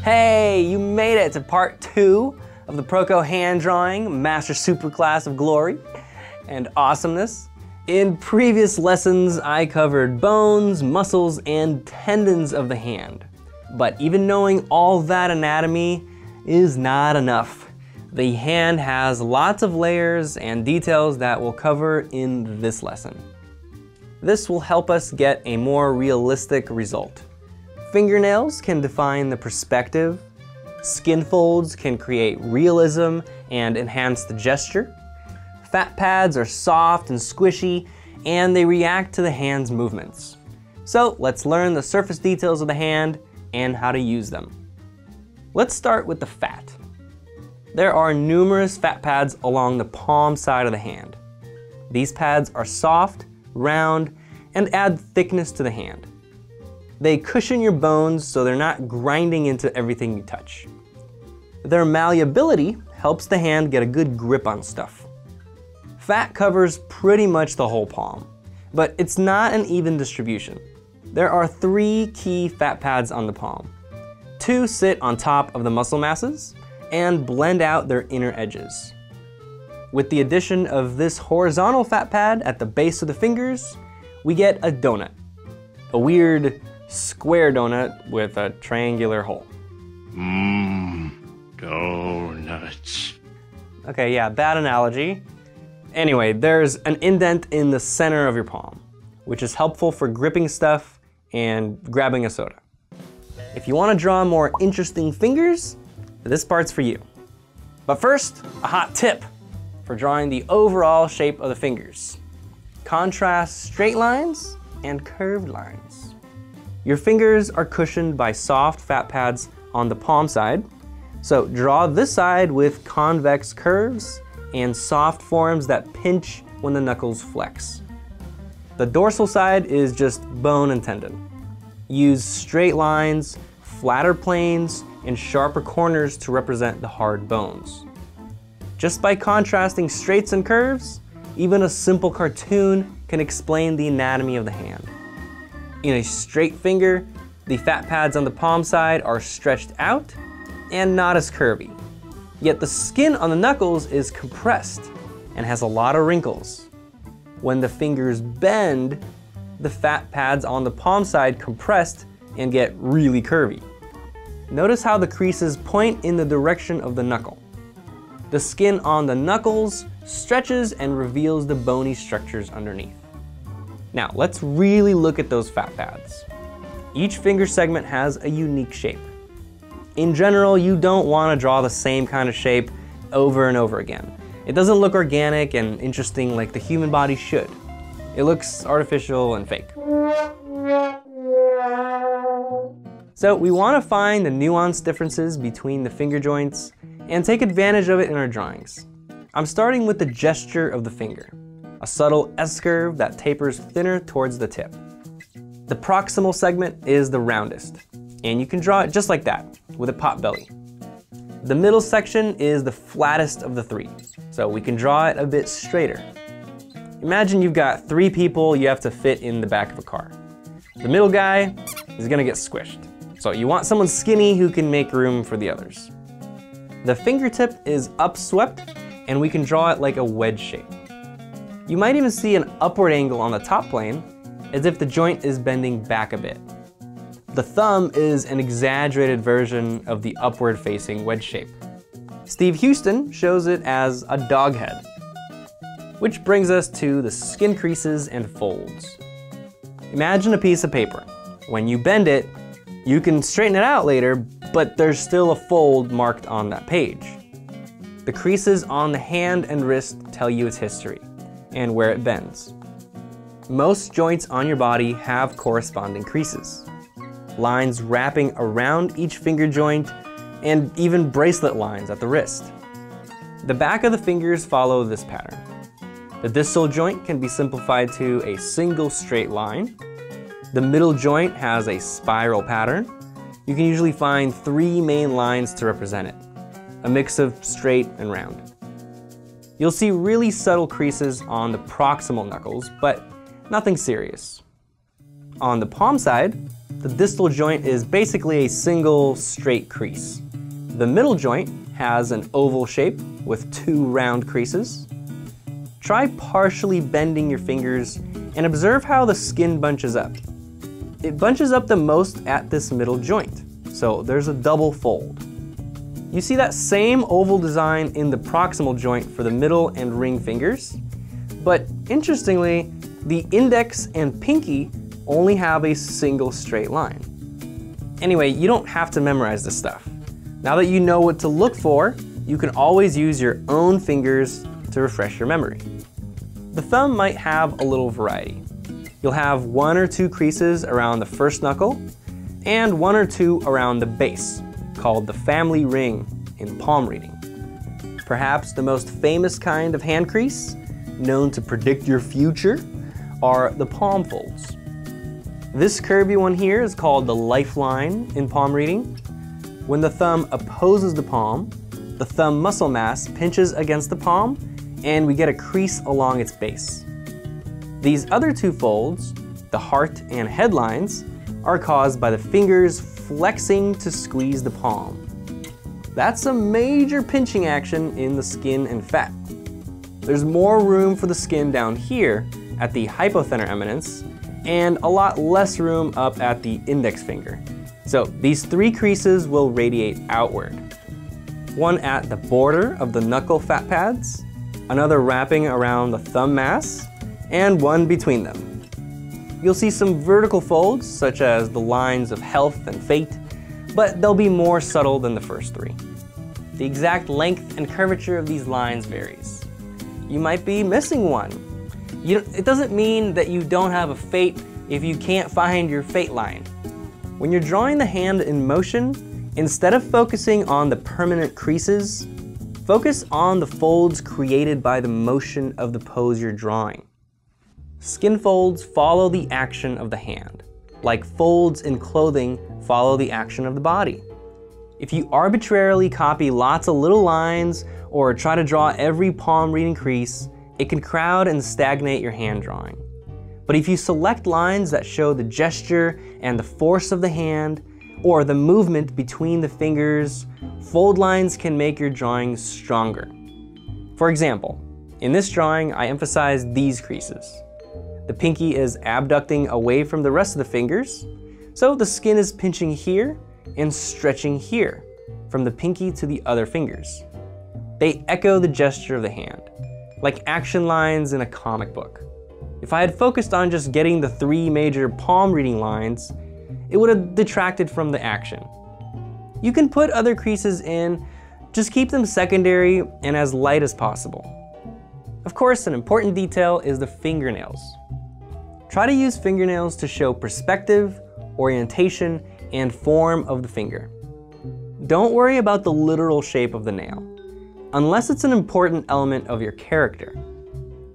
Hey, you made it to part 2 of the Proko hand drawing master superclass of glory and awesomeness. In previous lessons, I covered bones, muscles, and tendons of the hand. But even knowing all that anatomy is not enough. The hand has lots of layers and details that we'll cover in this lesson. This will help us get a more realistic result. Fingernails can define the perspective, skin folds can create realism and enhance the gesture, fat pads are soft and squishy, and they react to the hand's movements. So let's learn the surface details of the hand and how to use them. Let's start with the fat. There are numerous fat pads along the palm side of the hand. These pads are soft, round, and add thickness to the hand. They cushion your bones so they're not grinding into everything you touch. Their malleability helps the hand get a good grip on stuff. Fat covers pretty much the whole palm, but it's not an even distribution. There are 3 key fat pads on the palm. 2 sit on top of the muscle masses and blend out their inner edges. With the addition of this horizontal fat pad at the base of the fingers, we get a donut. A weird square donut with a triangular hole. Donuts. Okay, yeah, bad analogy. Anyway, there's an indent in the center of your palm, which is helpful for gripping stuff and grabbing a soda. If you want to draw more interesting fingers, this part's for you. But first, a hot tip for drawing the overall shape of the fingers. Contrast straight lines and curved lines. Your fingers are cushioned by soft fat pads on the palm side, so draw this side with convex curves and soft forms that pinch when the knuckles flex. The dorsal side is just bone and tendon. Use straight lines, flatter planes, and sharper corners to represent the hard bones. Just by contrasting straights and curves, even a simple cartoon can explain the anatomy of the hand. In a straight finger, the fat pads on the palm side are stretched out and not as curvy. Yet the skin on the knuckles is compressed and has a lot of wrinkles. When the fingers bend, the fat pads on the palm side compressed and get really curvy. Notice how the creases point in the direction of the knuckle. The skin on the knuckles stretches and reveals the bony structures underneath. Now, let's really look at those fat pads. Each finger segment has a unique shape. In general, you don't want to draw the same kind of shape over and over again. It doesn't look organic and interesting like the human body should. It looks artificial and fake. So we want to find the nuanced differences between the finger joints and take advantage of it in our drawings. I'm starting with the gesture of the finger. A subtle S-curve that tapers thinner towards the tip. The proximal segment is the roundest, and you can draw it just like that, with a pot belly. The middle section is the flattest of the 3, so we can draw it a bit straighter. Imagine you've got 3 people you have to fit in the back of a car. The middle guy is gonna get squished, so you want someone skinny who can make room for the others. The fingertip is upswept, and we can draw it like a wedge shape. You might even see an upward angle on the top plane, as if the joint is bending back a bit. The thumb is an exaggerated version of the upward facing wedge shape. Steve Houston shows it as a dog head. Which brings us to the skin creases and folds. Imagine a piece of paper. When you bend it, you can straighten it out later, but there's still a fold marked on that page. The creases on the hand and wrist tell you its history and where it bends. Most joints on your body have corresponding creases. Lines wrapping around each finger joint and even bracelet lines at the wrist. The back of the fingers follow this pattern. The distal joint can be simplified to a single straight line. The middle joint has a spiral pattern. You can usually find 3 main lines to represent it, a mix of straight and round. You'll see really subtle creases on the proximal knuckles, but nothing serious. On the palm side, the distal joint is basically a single straight crease. The middle joint has an oval shape with 2 round creases. Try partially bending your fingers and observe how the skin bunches up. It bunches up the most at this middle joint, so there's a double fold. You see that same oval design in the proximal joint for the middle and ring fingers, but interestingly, the index and pinky only have a single straight line. Anyway, you don't have to memorize this stuff. Now that you know what to look for, you can always use your own fingers to refresh your memory. The thumb might have a little variety. You'll have 1 or 2 creases around the first knuckle and 1 or 2 around the base, called the family ring in palm reading. Perhaps the most famous kind of hand crease, known to predict your future, are the palm folds. This curvy one here is called the lifeline in palm reading. When the thumb opposes the palm, the thumb muscle mass pinches against the palm and we get a crease along its base. These other 2 folds, the heart and head lines, are caused by the fingers flexing to squeeze the palm. That's a major pinching action in the skin and fat. There's more room for the skin down here at the hypothenar eminence and a lot less room up at the index finger. So these 3 creases will radiate outward. One at the border of the knuckle fat pads, another wrapping around the thumb mass, and one between them. You'll see some vertical folds, such as the lines of health and fate, but they'll be more subtle than the first 3. The exact length and curvature of these lines varies. You might be missing one. It doesn't mean that you don't have a fate if you can't find your fate line. When you're drawing the hand in motion, instead of focusing on the permanent creases, focus on the folds created by the motion of the pose you're drawing. Skin folds follow the action of the hand, like folds in clothing follow the action of the body. If you arbitrarily copy lots of little lines or try to draw every palm reading crease, it can crowd and stagnate your hand drawing. But if you select lines that show the gesture and the force of the hand, or the movement between the fingers, fold lines can make your drawing stronger. For example, in this drawing, I emphasize these creases. The pinky is abducting away from the rest of the fingers, so the skin is pinching here and stretching here, from the pinky to the other fingers. They echo the gesture of the hand, like action lines in a comic book. If I had focused on just getting the 3 major palm reading lines, it would have detracted from the action. You can put other creases in, just keep them secondary and as light as possible. Of course, an important detail is the fingernails. Try to use fingernails to show perspective, orientation, and form of the finger. Don't worry about the literal shape of the nail, unless it's an important element of your character.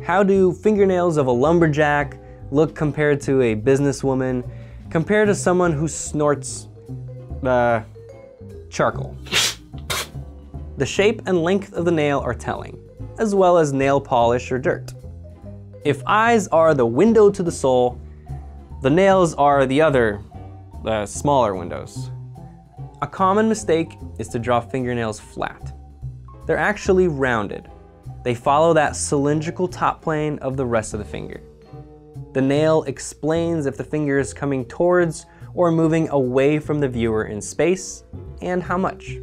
How do fingernails of a lumberjack look compared to a businesswoman, compared to someone who snorts charcoal? The shape and length of the nail are telling, as well as nail polish or dirt. If eyes are the window to the soul, the nails are the other, smaller windows. A common mistake is to draw fingernails flat. They're actually rounded. They follow that cylindrical top plane of the rest of the finger. The nail explains if the finger is coming towards or moving away from the viewer in space, and how much.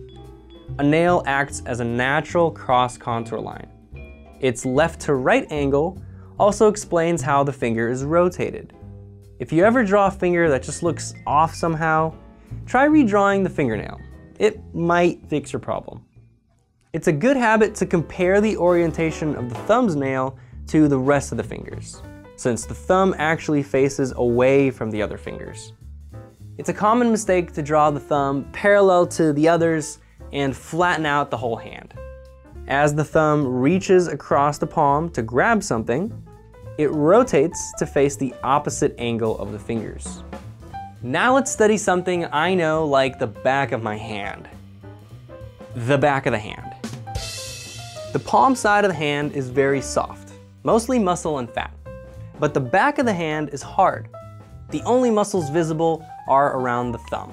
A nail acts as a natural cross-contour line. Its left to right angle also explains how the finger is rotated. If you ever draw a finger that just looks off somehow, try redrawing the fingernail. It might fix your problem. It's a good habit to compare the orientation of the thumb's nail to the rest of the fingers, since the thumb actually faces away from the other fingers. It's a common mistake to draw the thumb parallel to the others and flatten out the whole hand. As the thumb reaches across the palm to grab something, it rotates to face the opposite angle of the fingers. Now let's study something I know like the back of my hand. The back of the hand. The palm side of the hand is very soft, mostly muscle and fat. But the back of the hand is hard. The only muscles visible are around the thumb.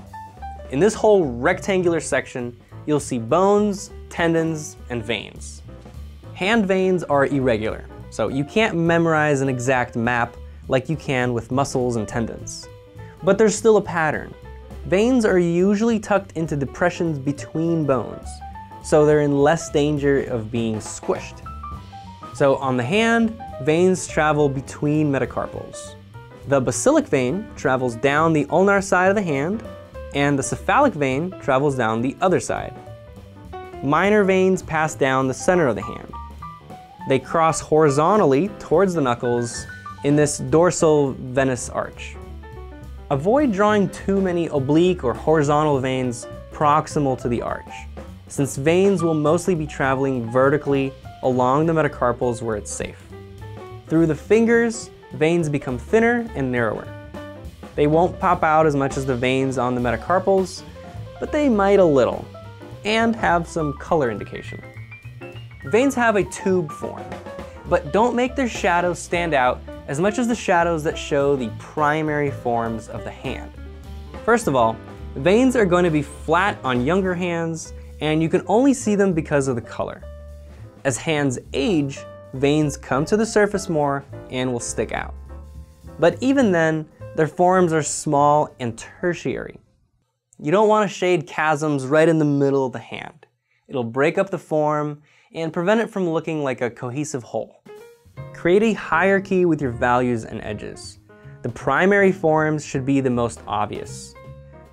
In this whole rectangular section, you'll see bones, tendons, and veins. Hand veins are irregular, so you can't memorize an exact map like you can with muscles and tendons. But there's still a pattern. Veins are usually tucked into depressions between bones, so they're in less danger of being squished. So on the hand, veins travel between metacarpals. The basilic vein travels down the ulnar side of the hand, and the cephalic vein travels down the other side. Minor veins pass down the center of the hand. They cross horizontally towards the knuckles in this dorsal venous arch. Avoid drawing too many oblique or horizontal veins proximal to the arch, since veins will mostly be traveling vertically along the metacarpals where it's safe. Through the fingers, veins become thinner and narrower. They won't pop out as much as the veins on the metacarpals, but they might a little, and have some color indication. Veins have a tube form, but don't make their shadows stand out as much as the shadows that show the primary forms of the hand. First of all, veins are going to be flat on younger hands, and you can only see them because of the color. As hands age, veins come to the surface more and will stick out. But even then, their forms are small and tertiary. You don't want to shade chasms right in the middle of the hand. It'll break up the form and prevent it from looking like a cohesive whole. Create a hierarchy with your values and edges. The primary forms should be the most obvious.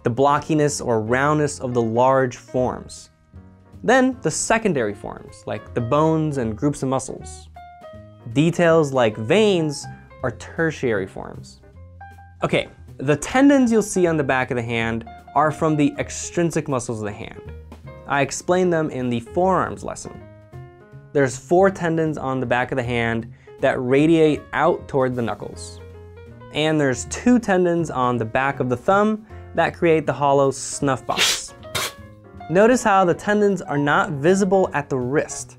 The blockiness or roundness of the large forms. Then the secondary forms, like the bones and groups of muscles. Details like veins are tertiary forms. Okay, the tendons you'll see on the back of the hand are from the extrinsic muscles of the hand. I explained them in the forearms lesson. There's 4 tendons on the back of the hand that radiate out toward the knuckles. And there's 2 tendons on the back of the thumb that create the hollow snuff box. Notice how the tendons are not visible at the wrist.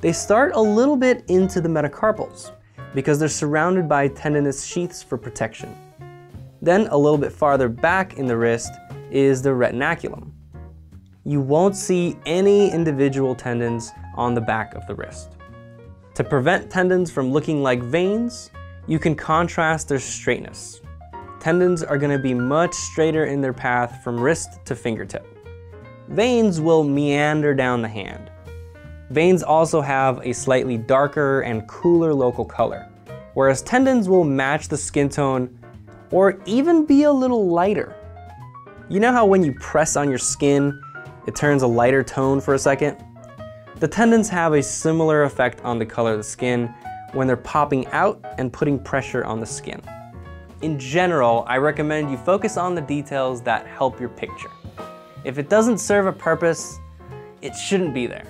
They start a little bit into the metacarpals because they're surrounded by tendinous sheaths for protection. Then a little bit farther back in the wrist is the retinaculum. You won't see any individual tendons on the back of the wrist. To prevent tendons from looking like veins, you can contrast their straightness. Tendons are going to be much straighter in their path from wrist to fingertip. Veins will meander down the hand. Veins also have a slightly darker and cooler local color, whereas tendons will match the skin tone or even be a little lighter. You know how when you press on your skin, it turns a lighter tone for a second? The tendons have a similar effect on the color of the skin when they're popping out and putting pressure on the skin. In general, I recommend you focus on the details that help your picture. If it doesn't serve a purpose, it shouldn't be there.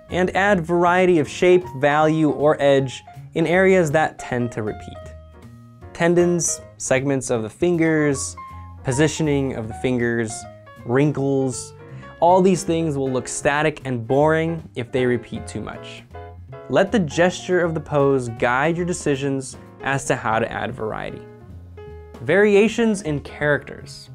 And add variety of shape, value, or edge in areas that tend to repeat. Tendons, segments of the fingers, positioning of the fingers, wrinkles, all these things will look static and boring if they repeat too much. Let the gesture of the pose guide your decisions as to how to add variety. Variations in characters.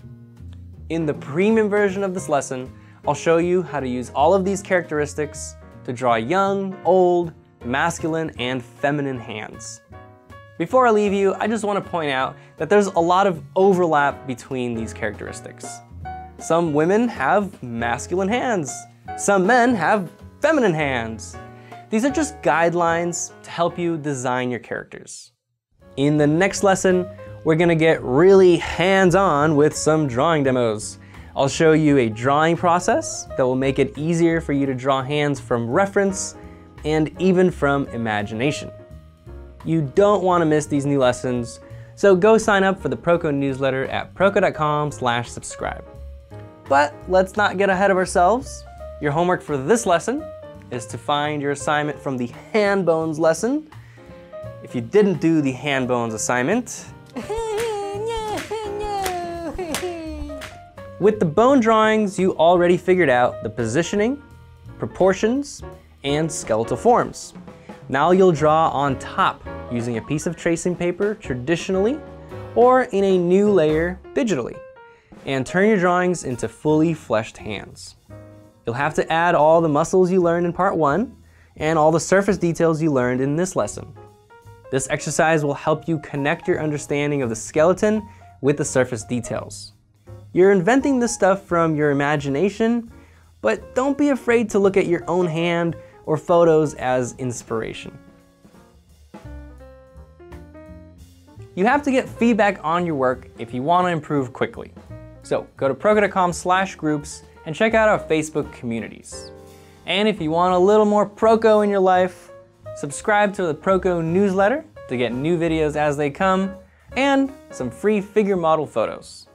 In the premium version of this lesson, I'll show you how to use all of these characteristics to draw young, old, masculine, and feminine hands. Before I leave you, I just want to point out that there's a lot of overlap between these characteristics. Some women have masculine hands. Some men have feminine hands. These are just guidelines to help you design your characters. In the next lesson, we're gonna get really hands-on with some drawing demos. I'll show you a drawing process that will make it easier for you to draw hands from reference and even from imagination. You don't want to miss these new lessons, so go sign up for the Proko newsletter at proko.com/subscribe. But let's not get ahead of ourselves. Your homework for this lesson is to find your assignment from the hand bones lesson. If you didn't do the hand bones assignment, with the bone drawings, you already figured out the positioning, proportions, and skeletal forms. Now you'll draw on top using a piece of tracing paper traditionally, or in a new layer digitally, and turn your drawings into fully fleshed hands. You'll have to add all the muscles you learned in part 1 and all the surface details you learned in this lesson. This exercise will help you connect your understanding of the skeleton with the surface details. You're inventing this stuff from your imagination, but don't be afraid to look at your own hand or photos as inspiration. You have to get feedback on your work if you want to improve quickly. So go to proko.com/groups and check out our Facebook communities. And if you want a little more Proko in your life, subscribe to the Proko newsletter to get new videos as they come, and some free figure model photos.